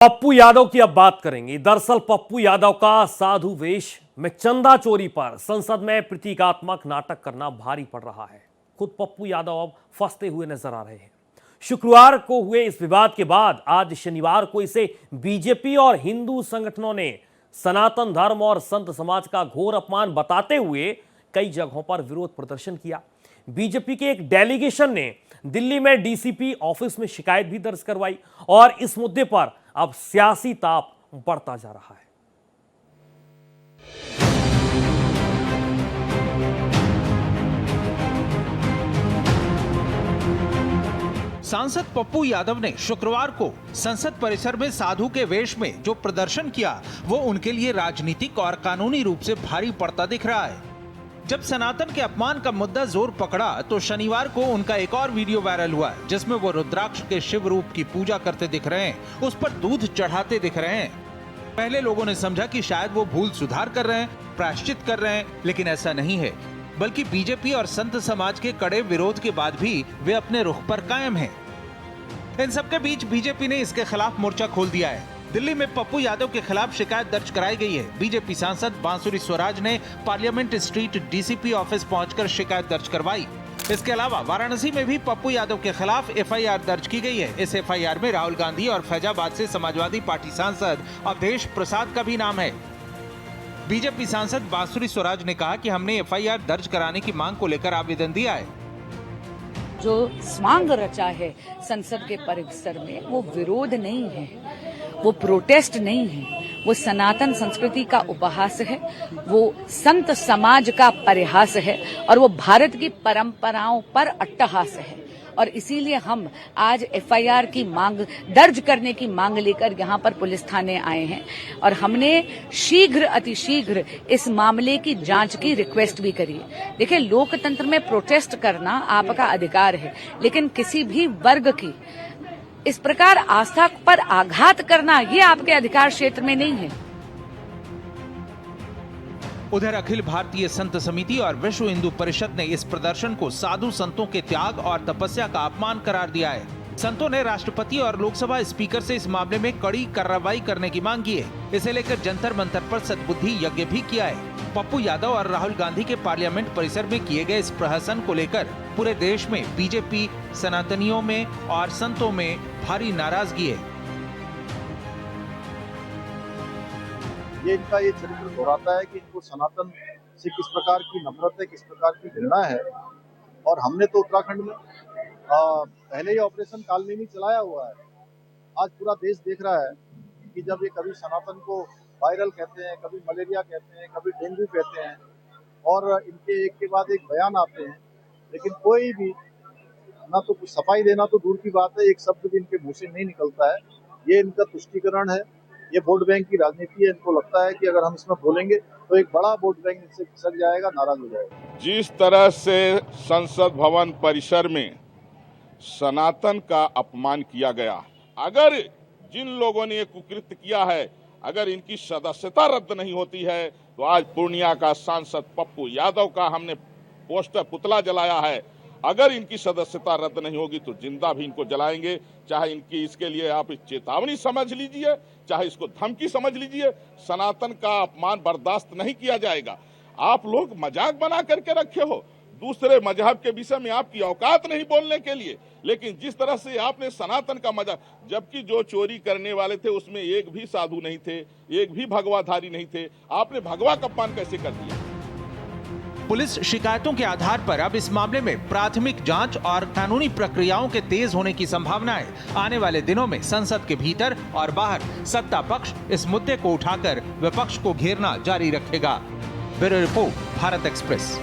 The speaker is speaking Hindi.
पप्पू यादव की अब बात करेंगे। दरअसल पप्पू यादव का साधु वेश में चंदा चोरी पर संसद में प्रतीकात्मक नाटक करना भारी पड़ रहा है। खुद पप्पू यादव अब फंसते हुए नजर आ रहे हैं। शुक्रवार को हुए इस विवाद के बाद आज शनिवार को इसे बीजेपी और हिंदू संगठनों ने सनातन धर्म और संत समाज का घोर अपमान बताते हुए कई जगहों पर विरोध प्रदर्शन किया। बीजेपी के एक डेलीगेशन ने दिल्ली में डीसीपी ऑफिस में शिकायत भी दर्ज करवाई और इस मुद्दे पर अब सियासी ताप बढ़ता जा रहा है। सांसद पप्पू यादव ने शुक्रवार को संसद परिसर में साधु के वेश में जो प्रदर्शन किया वो उनके लिए राजनीतिक और कानूनी रूप से भारी पड़ता दिख रहा है। जब सनातन के अपमान का मुद्दा जोर पकड़ा तो शनिवार को उनका एक और वीडियो वायरल हुआ जिसमें वो रुद्राक्ष के शिव रूप की पूजा करते दिख रहे हैं, उस पर दूध चढ़ाते दिख रहे हैं। पहले लोगों ने समझा कि शायद वो भूल सुधार कर रहे हैं, प्रायश्चित कर रहे हैं, लेकिन ऐसा नहीं है, बल्कि बीजेपी और संत समाज के कड़े विरोध के बाद भी वे अपने रुख पर कायम हैं। इन सबके बीच बीजेपी ने इसके खिलाफ मोर्चा खोल दिया है। दिल्ली में पप्पू यादव के खिलाफ शिकायत दर्ज कराई गई है। बीजेपी सांसद बांसुरी स्वराज ने पार्लियामेंट स्ट्रीट डीसीपी ऑफिस पहुंचकर शिकायत दर्ज करवाई। इसके अलावा वाराणसी में भी पप्पू यादव के खिलाफ एफआईआर दर्ज की गई है। इस एफआईआर में राहुल गांधी और फैजाबाद से समाजवादी पार्टी सांसद अवधेश प्रसाद का भी नाम है। बीजेपी सांसद बांसुरी स्वराज ने कहा कि हमने एफआईआर दर्ज कराने की मांग को लेकर आवेदन दिया है। जो स्वांग रचा है संसद के परिसर में वो विरोध नहीं है, वो प्रोटेस्ट नहीं है, वो सनातन संस्कृति का उपहास है, वो संत समाज का परिहास है और वो भारत की परंपराओं पर अट्टहास है। और इसीलिए हम आज एफआईआर की मांग दर्ज करने की मांग लेकर यहाँ पर पुलिस थाने आए हैं और हमने शीघ्र अतिशीघ्र इस मामले की जांच की रिक्वेस्ट भी करी है। देखिए, लोकतंत्र में प्रोटेस्ट करना आपका अधिकार है, लेकिन किसी भी वर्ग की इस प्रकार आस्था पर आघात करना ये आपके अधिकार क्षेत्र में नहीं है। उधर अखिल भारतीय संत समिति और विश्व हिंदू परिषद ने इस प्रदर्शन को साधु संतों के त्याग और तपस्या का अपमान करार दिया है। संतों ने राष्ट्रपति और लोकसभा स्पीकर से इस मामले में कड़ी कार्रवाई करने की मांग की है। इसे लेकर जंतर मंतर पर सद्बुद्धि यज्ञ भी किया है। पप्पू यादव और राहुल गांधी के पार्लियामेंट परिसर में किए गए इस प्रहसन को लेकर पूरे देश में बीजेपी, सनातनियों में और संतों में भारी नाराजगी है। ये इनका ये चरित्र दोहराता है कि इनको सनातन से किस प्रकार की नफरत है, किस प्रकार की घृणा है। और हमने तो उत्तराखंड में पहले ही ऑपरेशन कालनेमी चलाया हुआ है। आज पूरा देश देख रहा है कि जब ये कभी सनातन को वायरल कहते हैं, कभी मलेरिया कहते हैं, कभी डेंगू कहते हैं और इनके एक के बाद एक बयान आते हैं, लेकिन कोई भी ना तो कुछ सफाई देना तो दूर की बात है, एक शब्द भी इनके मुंह से नहीं निकलता है। ये इनका तुष्टीकरण है, ये वोट बैंक की राजनीति है। इनको लगता है कि अगर हम इसमें बोलेंगे तो एक बड़ा वोट बैंक इनसे खिसक जाएगा, नाराज हो जाएगा। जिस तरह से संसद भवन परिसर में सनातन का अपमान किया गया, अगर जिन लोगों ने ये कुकृत्य किया है, अगर इनकी सदस्यता रद्द नहीं होती है तो आज पूर्णिया का सांसद पप्पू यादव का हमने पोस्टर पुतला जलाया है। अगर इनकी सदस्यता रद्द नहीं होगी तो जिंदा भी इनको जलाएंगे। चाहे इनकी इसके लिए आप चेतावनी समझ लीजिए, चाहे इसको धमकी समझ लीजिए। सनातन का अपमान बर्दाश्त नहीं किया जाएगा। आप लोग मजाक बना करके रखे हो, दूसरे मजहब के विषय में आपकी औकात नहीं बोलने के लिए, लेकिन जिस तरह से आपने सनातन का मजाक, जबकि जो चोरी करने वाले थे उसमें एक भी साधु नहीं थे, एक भी भगवाधारी नहीं थे, आपने भगवा का अपमान कैसे कर दिया। पुलिस शिकायतों के आधार पर अब इस मामले में प्राथमिक जांच और कानूनी प्रक्रियाओं के तेज होने की संभावना है। आने वाले दिनों में संसद के भीतर और बाहर सत्ता पक्ष इस मुद्दे को उठाकर विपक्ष को घेरना जारी रखेगा। Bureau report, Bharat express.